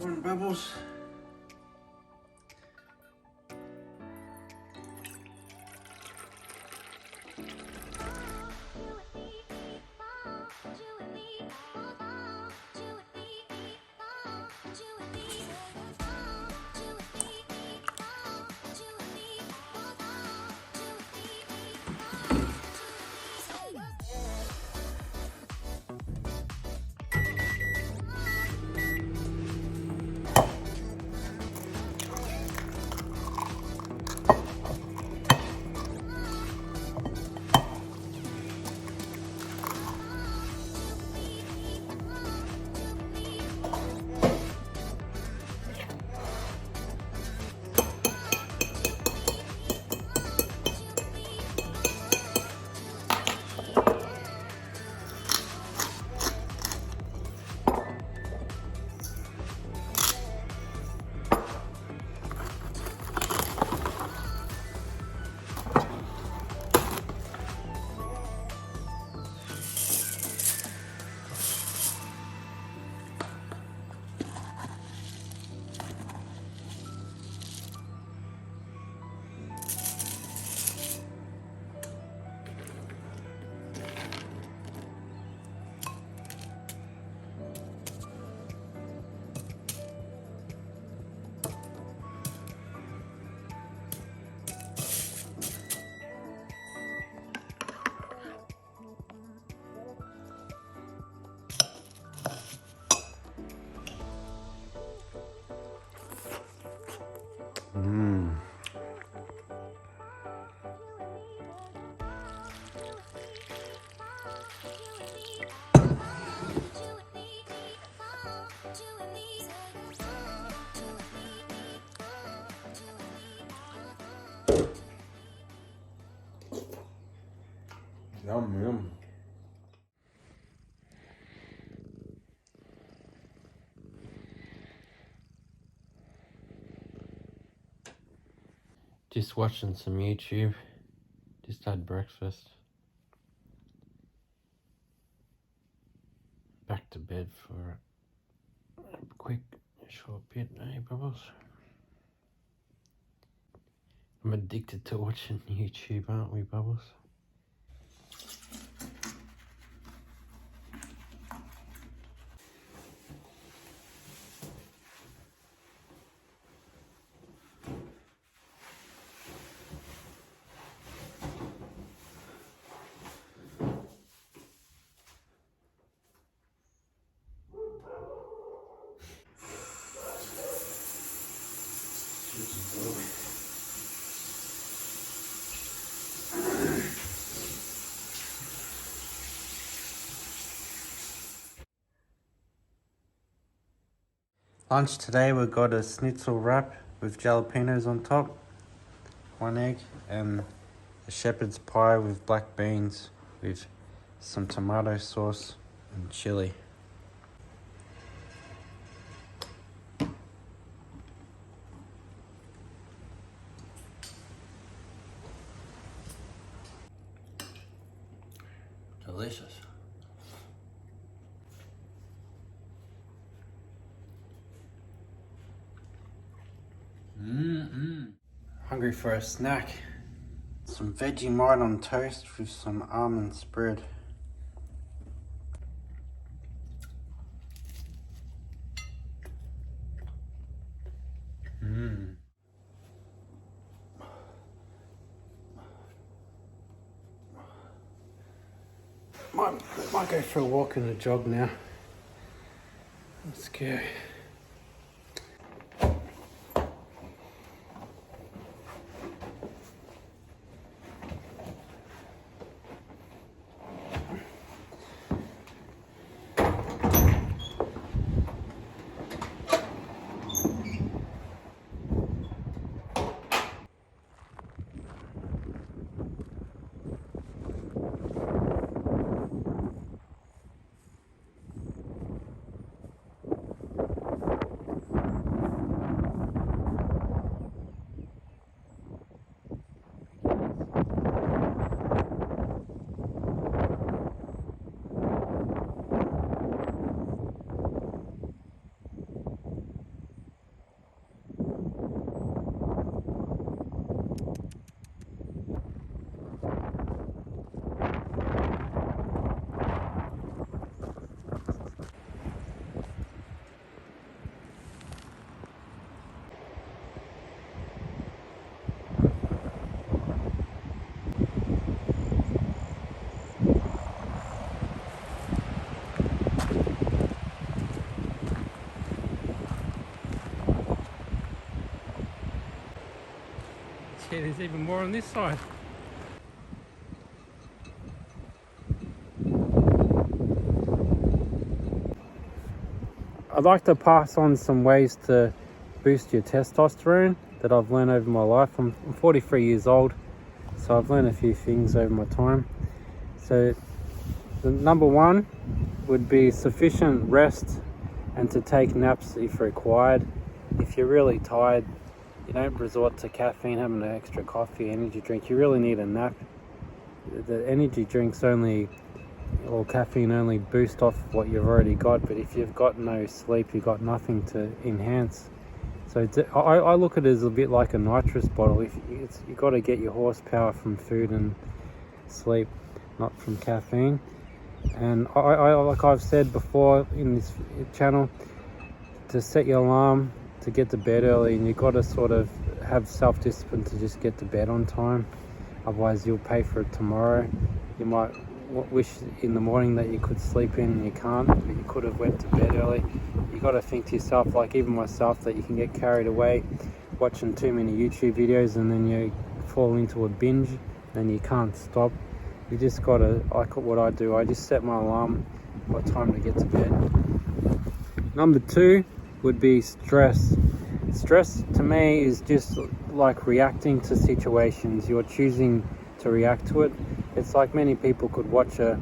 on, Bubbles. Yum, yum. Just watching some YouTube. Just had breakfast. Back to bed for a quick, short bit, eh, Bubbles? I'm addicted to watching YouTube, aren't we, Bubbles? Lunch today, we got a schnitzel wrap with jalapenos on top, 1 egg, and a shepherd's pie with black beans with some tomato sauce and chili. Delicious. Hungry for a snack. Some Vegemite on toast with some almond spread. Might go for a walk and a jog now. Let's go. Okay, there's even more on this side. I'd like to pass on some ways to boost your testosterone that I've learned over my life. I'm 43 years old, so I've learned a few things over my time. So the number one would be sufficient rest and to take naps if required. If you're really tired, you don't resort to caffeine, having an extra coffee, energy drink. You really need a nap. The energy drinks only, or caffeine only, boost off what you've already got, but if you've got no sleep, you've got nothing to enhance. So I look at it as a bit like a nitrous bottle. You've got to get your horsepower from food and sleep, not from caffeine. And I like I've said before in this channel, to set your alarm to get to bed early, and you've got to sort of have self-discipline to just get to bed on time. Otherwise you'll pay for it tomorrow. You might wish in the morning that you could sleep in and you can't, but you could have went to bed early. You got to think to yourself, like even myself, that you can get carried away watching too many YouTube videos and then you fall into a binge and you can't stop. You just got to, like what I do, I just set my alarm what time to get to bed. Number two would be stress. Stress to me is just like reacting to situations. You're choosing to react to it. It's like many people could watch a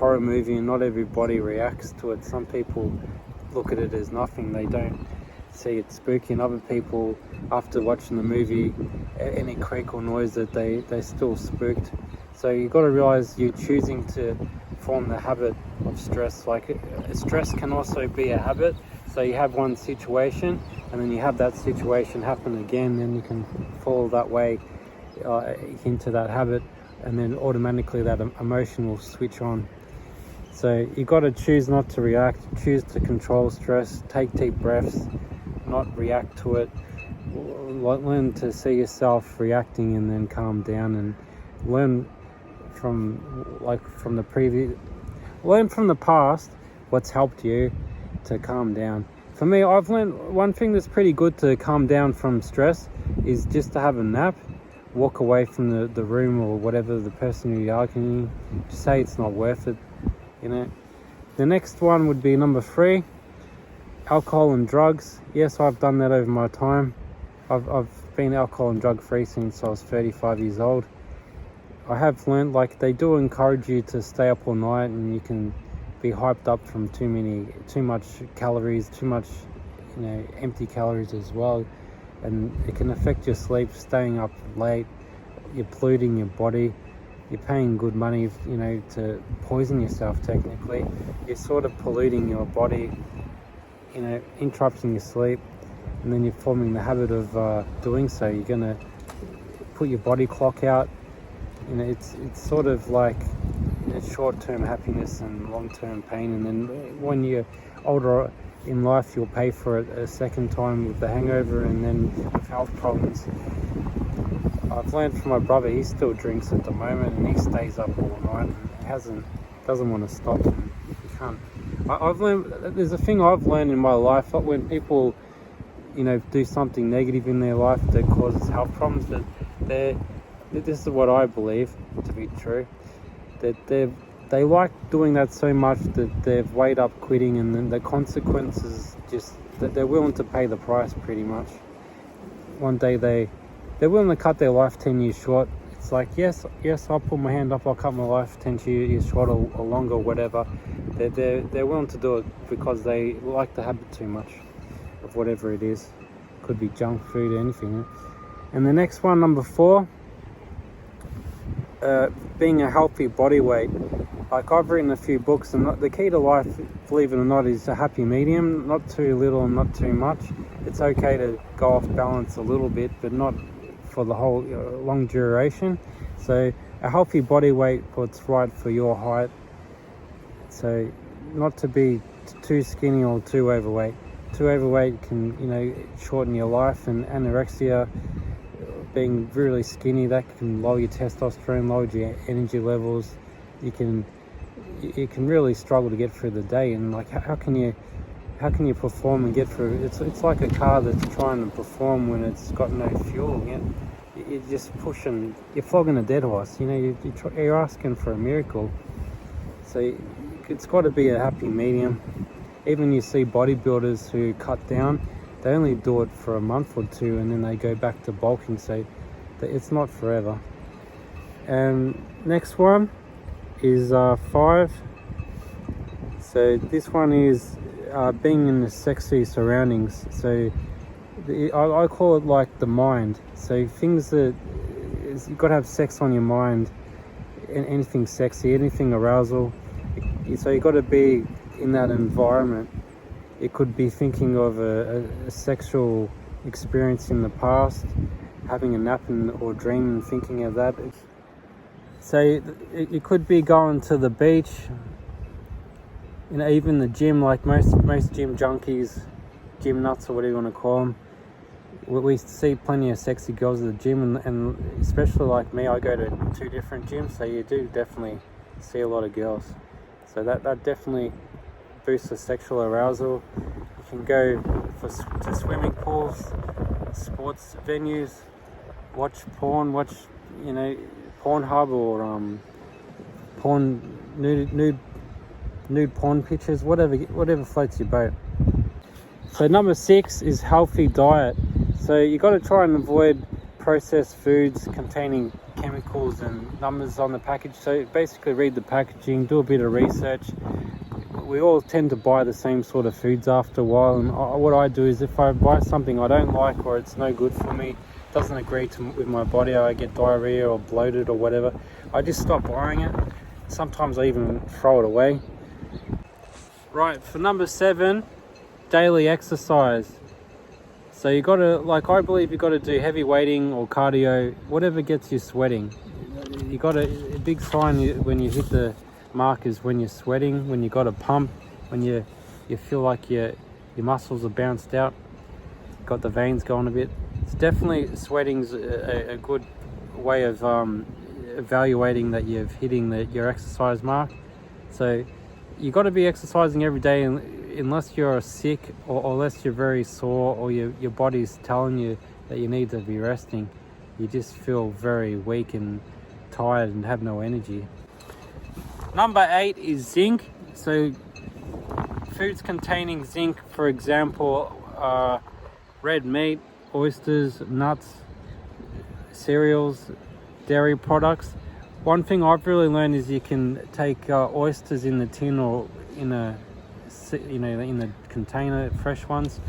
horror movie and not everybody reacts to it. Some people look at it as nothing. They don't see it spooky, and other people, after watching the movie, any creak or noise, that they're still spooked. So you've got to realize you're choosing to form the habit of stress. Like stress can also be a habit. So you have one situation and then you have that situation happen again, then you can fall that way into that habit, and then automatically that emotion will switch on. So you've got to choose not to react, choose to control stress, take deep breaths, not react to it. Learn to see yourself reacting and then calm down, and learn from the past what's helped you to calm down. For me, I've learned one thing that's pretty good to calm down from stress is just to have a nap. Walk away from the room or whatever, the person you're arguing, just say it's not worth it, you know. The next one would be number three, alcohol and drugs. Yes, I've done that over my time. I've been alcohol and drug free since I was 35 years old. I have learned, like, they do encourage you to stay up all night, and you can be hyped up from too much calories, too much, empty calories as well. And it can affect your sleep, staying up late. You're polluting your body. You're paying good money, to poison yourself technically. You're sort of polluting your body, interrupting your sleep. And then you're forming the habit of doing so. You're going to put your body clock out. It's sort of like short-term happiness and long-term pain. And then when you're older in life, you'll pay for it a second time with the hangover and then with health problems. I've learned from my brother, he still drinks at the moment and he stays up all night and doesn't want to stop, and he can't. I've learned, there's a thing I've learned in my life, that when people do something negative in their life that causes health problems, that this is what I believe to be true, that they like doing that so much that they've weighed up quitting, and then the consequences just that they're willing to pay the price pretty much. One day they're willing to cut their life 10 years short. It's like, yes, I'll put my hand up, I'll cut my life 10 years short or longer, whatever. They're willing to do it because they like the habit too much of whatever it is. Could be junk food, anything. And the next one, number 4, being a healthy body weight. Like, I've written a few books, and the key to life, believe it or not, is a happy medium. Not too little and not too much. It's okay to go off balance a little bit, but not for the whole long duration. So a healthy body weight, what's right for your height. So not to be too skinny or too overweight. Too overweight can shorten your life, and anorexia, being really skinny, that can lower your testosterone, lower your energy levels. You can really struggle to get through the day, and like how can you perform and get through? It's like a car that's trying to perform when it's got no fuel. you're just pushing, you're flogging a dead horse. You know, you're asking for a miracle. So it's got to be a happy medium. Even you see bodybuilders who cut down, they only do it for a month or two and then they go back to bulking. So it's not forever. Next one is 5. So this one is being in the sexy surroundings. So I call it like the mind. So things that you've got to have sex on your mind, anything sexy, anything arousal. So you've got to be in that environment. It could be thinking of a sexual experience in the past, having a nap or dream and thinking of that. So it could be going to the beach, you know, even the gym, like most gym junkies, gym nuts or whatever you want to call them. We see plenty of sexy girls at the gym, and especially like me, I go to 2 different gyms, so you do definitely see a lot of girls. So that definitely boosts the sexual arousal. You can go to swimming pools, sports venues, watch porn, you know, Pornhub or nude porn pictures, whatever floats your boat. So number 6 is healthy diet. So you got to try and avoid processed foods containing chemicals and numbers on the package. So basically read the packaging, do a bit of research. We all tend to buy the same sort of foods after a while, and what I do is if I buy something I don't like or it's no good for me, doesn't agree with my body, I get diarrhea or bloated or whatever, I just stop buying it. Sometimes I even throw it away. Right, for number 7, daily exercise. So you got to, like, I believe you got to do heavy weighting or cardio, whatever gets you sweating. You got a big sign when you hit the mark is when you're sweating, when you got a pump, when you feel like your muscles are bounced out, got the veins going a bit. It's definitely, sweating's a good way of evaluating that you're hitting your exercise mark. So you got to be exercising every day, unless you're sick or unless you're very sore or your body's telling you that you need to be resting. You just feel very weak and tired and have no energy. Number 8 is zinc. So foods containing zinc, for example, red meat, oysters, nuts, cereals, dairy products. One thing I've really learned is you can take oysters in the tin or in a container, fresh ones.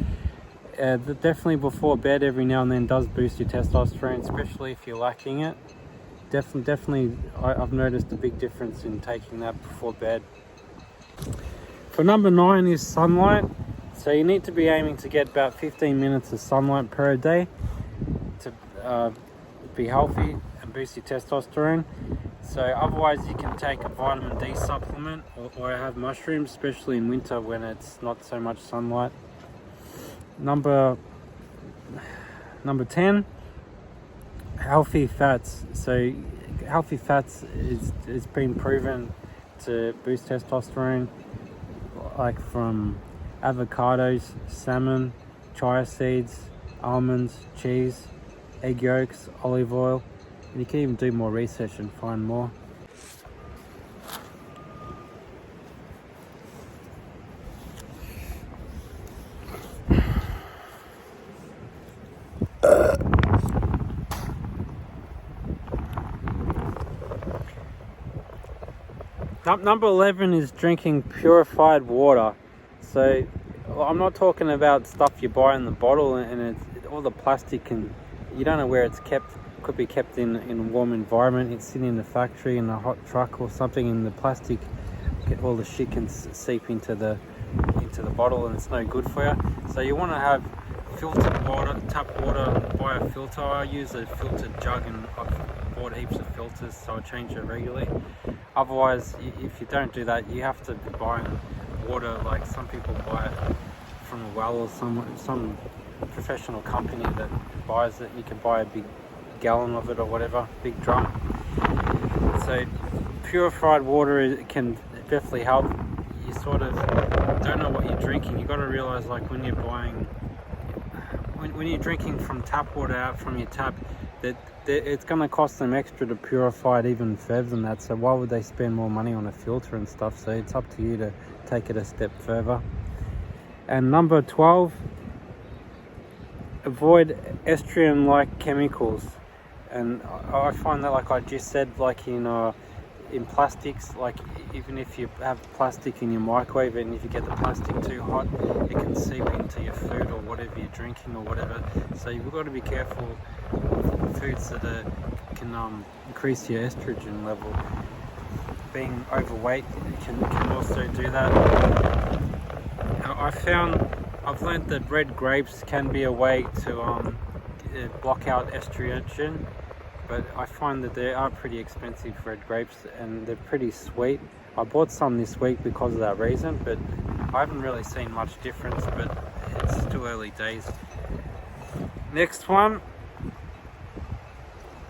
Definitely before bed every now and then does boost your testosterone, especially if you're lacking it. Definitely, I've noticed a big difference in taking that before bed. For number 9 is sunlight. So you need to be aiming to get about 15 minutes of sunlight per day to be healthy and boost your testosterone. So otherwise you can take a vitamin D supplement or have mushrooms, especially in winter when it's not so much sunlight. Number 10, healthy fats. So healthy fats is been proven to boost testosterone, like from avocados, salmon, chia seeds, almonds, cheese, egg yolks, olive oil. And you can even do more research and find more. Number 11 is drinking purified water. So I'm not talking about stuff you buy in the bottle and all the plastic, and you don't know where it's kept. It could be kept in a warm environment. It's sitting in the factory in a hot truck or something, and the plastic, all the shit can seep into the bottle, and it's no good for you. So you want to have filtered water, tap water, buy a filter. I use a filtered jug, and I've bought heaps of filters, so I change it regularly. Otherwise, if you don't do that, you have to be buying water, like some people buy it from a well or some professional company that buys it. You can buy a big gallon of it or whatever, big drum. So purified water can definitely help. You sort of don't know what you're drinking. You got to realize, like, when you're drinking from tap water out from your tap, that it's going to cost them extra to purify it even further than that, so why would they spend more money on a filter and stuff? So it's up to you to take it a step further. And number 12, avoid estrogen-like chemicals. And I find that, like I just said, like in plastics, like even if you have plastic in your microwave and if you get the plastic too hot, it can seep into your food or whatever you're drinking or whatever. So you've got to be careful with foods that can increase your estrogen level. Being overweight can also do that. I've learned that red grapes can be a way to block out estrogen, but I find that they are pretty expensive, red grapes, and they're pretty sweet. I bought some this week because of that reason, but I haven't really seen much difference, but it's still early days. Next one,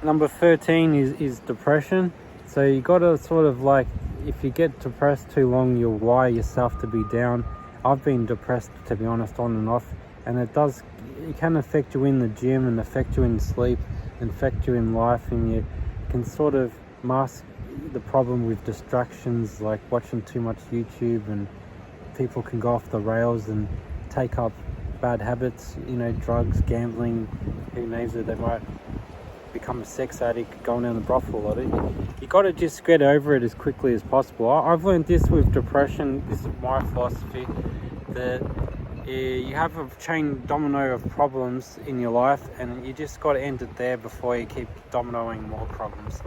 number 13 is depression. So you got to sort of, like, if you get depressed too long, you'll wire yourself to be down. I've been depressed, to be honest, on and off, and it can affect you in the gym and affect you in sleep and affect you in life, and you can sort of mask the problem with distractions like watching too much YouTube, and people can go off the rails and take up bad habits, drugs, gambling, who knows it, they might become a sex addict, going down the brothel a lot. You got to just get over it as quickly as possible. I've learned this with depression. This is my philosophy, that you have a chain domino of problems in your life, and you just got to end it there before you keep dominoing more problems.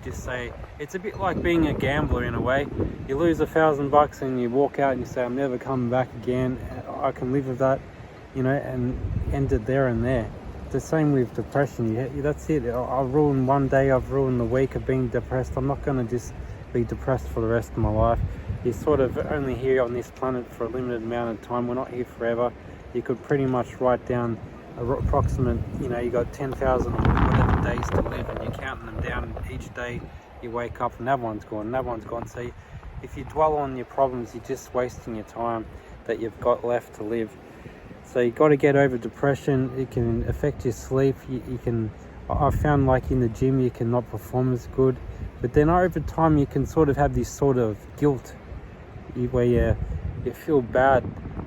Just say, it's a bit like being a gambler in a way. You lose $1,000 and you walk out and you say, I'm never coming back again, I can live with that, and end it there and there. The same with depression. That's it. I'll ruin one day, I've ruined the week of being depressed. I'm not going to just be depressed for the rest of my life. You're sort of only here on this planet for a limited amount of time. We're not here forever. You could pretty much write down approximate, you got 10,000 or whatever days to live, and you're counting them down. Each day you wake up and that one's gone, that one's gone. So if you dwell on your problems, you're just wasting your time that you've got left to live. So you got to get over depression. It can affect your sleep. I found, like in the gym, you cannot perform as good, but then over time you can sort of have this sort of guilt where you feel bad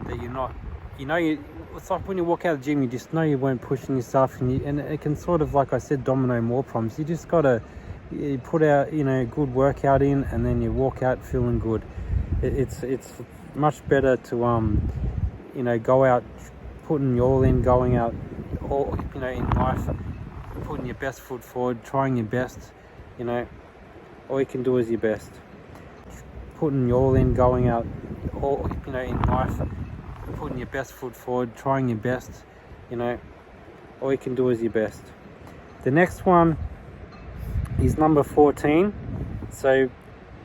that you're not, it's like when you walk out of the gym, you just know you weren't pushing yourself, and it can sort of, like I said, domino more problems. You just got to put out, good workout in, and then you walk out feeling good. It's much better to go out, putting your all in, going out, all in life, putting your best foot forward, trying your best. All you can do is your best. Putting your all in, going out, all in life, putting your best foot forward, trying your best. All you can do is your best. The next one is number 14. So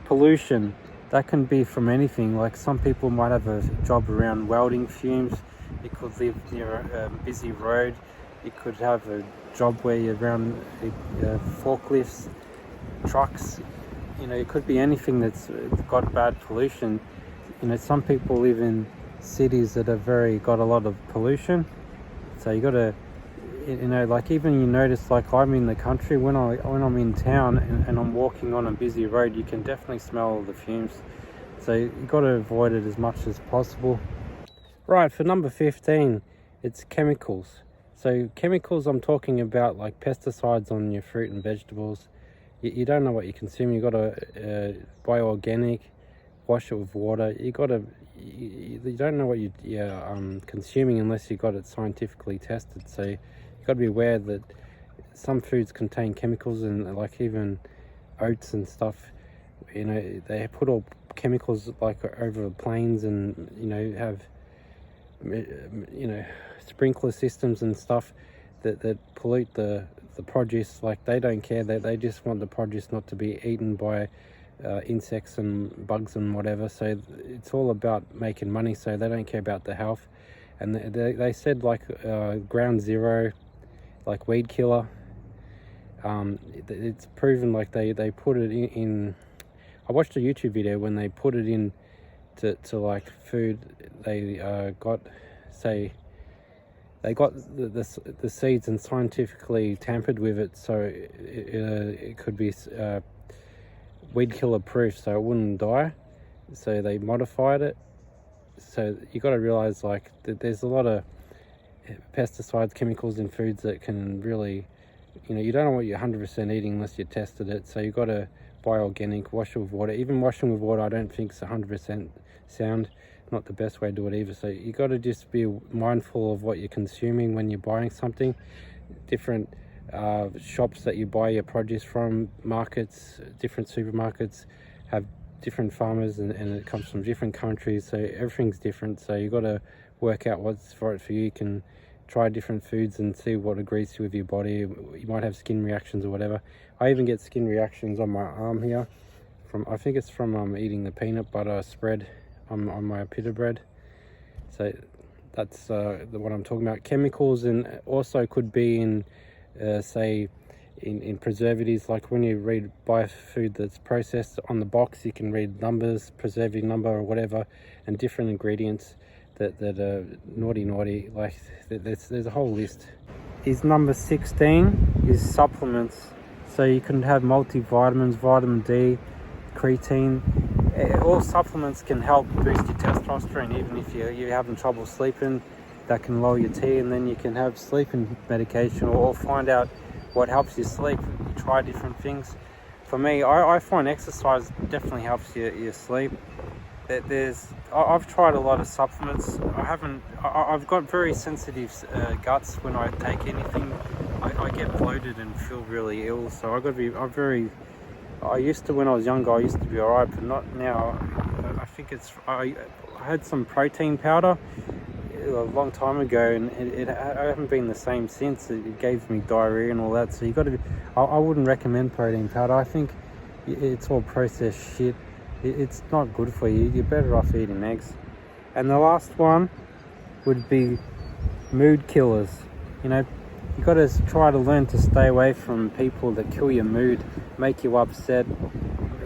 pollution. That can be from anything. Like some people might have a job around welding fumes. You could live near a busy road. You could have a job where you're around forklifts, trucks. It could be anything that's got bad pollution. Some people live in cities that have got a lot of pollution. So you got to, like even you notice, like I'm in the country, when I'm in town and I'm walking on a busy road, you can definitely smell the fumes. So you got to avoid it as much as possible. Right, for number 15, it's chemicals. So chemicals, I'm talking about like pesticides on your fruit and vegetables. You don't know what you consume. You got to buy organic, wash it with water. You don't know what you're consuming unless you got it scientifically tested. So you got to be aware that some foods contain chemicals, and like even oats and stuff. They put all chemicals like over the plains, and have sprinkler systems and stuff that pollute the produce. Like they don't care, they just want the produce not to be eaten by insects and bugs and whatever. So it's all about making money, so they don't care about the health. And they said like ground zero, like weed killer, it's proven. Like they put it in I watched a YouTube video when they put it in to like food. They got, say, they got the seeds and scientifically tampered with it, so it could be weed killer proof, so it wouldn't die. So they modified it. So you got to realize, like, that there's a lot of pesticides, chemicals in foods that can really, you don't know what you're 100% eating unless you tested it. So you got to buy organic, wash it with water. Even washing with water, I don't think is 100% sound. Not the best way to do it either. So you got to just be mindful of what you're consuming when you're buying something. Different shops that you buy your produce from, markets, different supermarkets have different farmers, and it comes from different countries, so everything's different. So you got to work out what's right for you. You can try different foods and see what agrees with your body. You might have skin reactions or whatever. I even get skin reactions on my arm here I think it's from eating the peanut butter spread on my pita bread. So that's what I'm talking about. Chemicals, and also could be in say in preservatives. Like when you buy food that's processed, on the box you can read numbers, preservative number or whatever, and different ingredients that are naughty. Like there's a whole list. Is number 16 is supplements. So you can have multivitamins, vitamin D, creatine. All supplements can help boost your testosterone. Even if you're having trouble sleeping, that can lower your T, and then you can have sleeping medication, or find out what helps you sleep. Try different things. For me, I find exercise definitely helps you sleep. I've tried a lot of supplements. I've got very sensitive guts. When I take anything, I get bloated and feel really ill. So I used to, when I was younger, I used to be alright, but not now. I think I had some protein powder a long time ago, and I haven't been the same since. It gave me diarrhea and all that. So I wouldn't recommend protein powder. I think it's all processed shit. It's not good for you. You're better off eating eggs. And the last one would be mood killers. You got to try to learn to stay away from people that kill your mood, make you upset.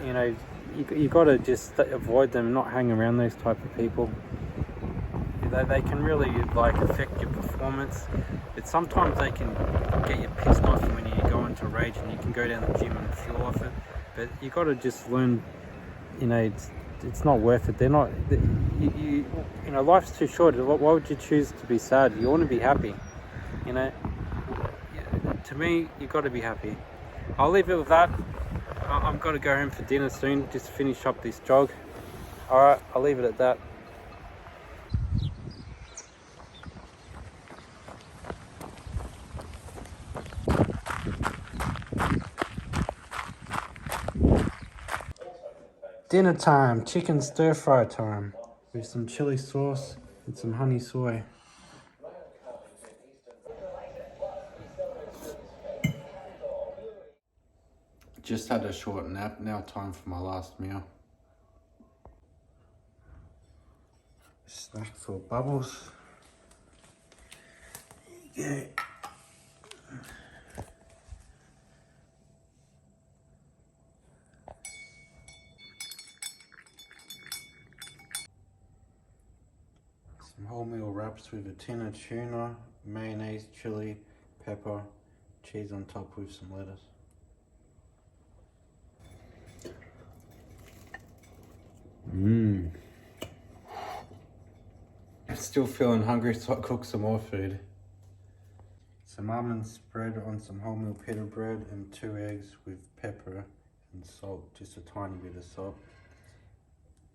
You got to just avoid them, not hang around those type of people. They can really affect your performance, but sometimes they can get you pissed off when you go into rage, and you can go down the gym and fuel off it. But you got to just learn, it's not worth it. They're not, life's too short. Why would you choose to be sad? You want to be happy. To me, you got to be happy. I'll leave it with that. I've got to go home for dinner soon, just finish up this jog. Alright, I'll leave it at that. Dinner time, chicken stir fry time, with some chili sauce and some honey soy. Just had a short nap, now time for my last meal. Snack for Bubbles. Yeah. Some wholemeal wraps with a tin of tuna, mayonnaise, chili, pepper, cheese on top with some lettuce. I'm still feeling hungry, so I'll cook some more food. Some almond spread on some wholemeal pita bread and 2 eggs with pepper and salt, just a tiny bit of salt.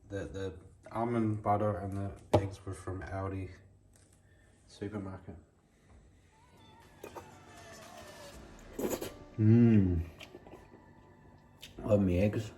The almond butter and the eggs were from Aldi supermarket. Love me eggs.